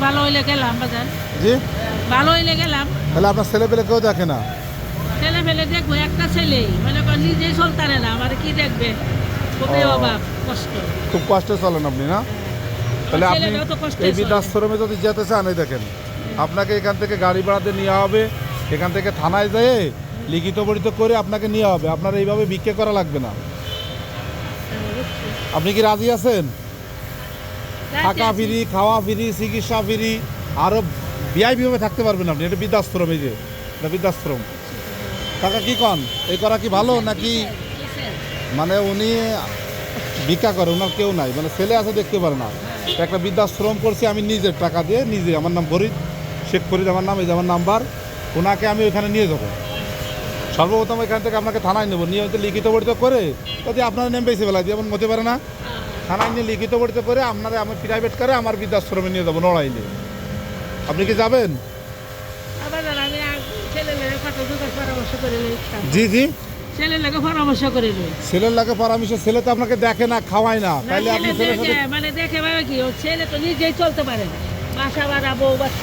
ভালো হইলে গেলাম বাজার, জি, ভালো হইলে গেলাম। তাহলে আপনার ছেলে পেলে কেউ দেখে না? ছেলে ফেলে দেখবো, একটা ছেলেই মনে কর নিজেই চলতারে না, আমার কি দেখবে, খুবই ও। অভাব কষ্ট। খুব কষ্টে চলেন আপনি না? তাহলে আপনি ছেলেটাও তো কষ্টে এই চলে। বৃদ্ধাশ্রমে যদি যেতে চান, এই দেখেন আপনাকে এখান থেকে গাড়ি ভাড়াতে নেওয়া হবে, এখান থেকে থানায় যেয়ে লিখিত পরিত করে আপনাকে নেওয়া হবে। আপনার এইভাবে ভিক্ষে করা লাগবে না। আপনি কি রাজি আছেন? থাকা ফ্রি, খাওয়া ফ্রি, চিকিৎসা ফ্রি, আরও ভিআইপিভাবে থাকতে পারবেন আপনি। এটা বৃদ্ধাশ্রম, এই যে এটা বৃদ্ধাশ্রম। কাকা কি কন, এই করা কি ভালো নাকি? মানে উনি ভিক্ষা করে, ওনার কেউ নাই, মানে ছেলে আছে দেখতে পারে না। তো একটা বৃদ্ধাশ্রম করছি আমি নিজের টাকা দিয়ে, নিজে। আমার নাম ফরিদ, শেখ ফরিদ আমার নাম, এই যে আমার নাম্বার। ওনাকে আমি ওইখানে নিয়ে যাবো। সর্বপ্রথম এখান থেকে আপনাকে থানায় নেবো, নিয়ে হয়তো লিখিত পরিত করে, যদি আপনার নেম বেশি বেলা দিয়ে এমন হতে পারে না, থানায় নিয়ে লিখিত পরিত করে আপনারা আমি প্রাইভেট করে আমার বৃদ্ধাশ্রমে নিয়ে যাবো, নড়াইলে। আপনি কি যাবেন? আবার আমি ছেলে লেগে পরামর্শ করে লই। জি জি, ছেলে লেগে পরামর্শ করে লই। ছেলের লাগে পরামর্শ। ছেলে তো আপনাকে দেখে না, খাওয়ায় না, না, তাইলে আপনি ছেলে ছেলের সাথে দেখে, মানে দেখে ভাবে কি, ও ছেলে তো নিজেই চলতে পারে না, বাসা ভাড়া, বউ বাচ্চা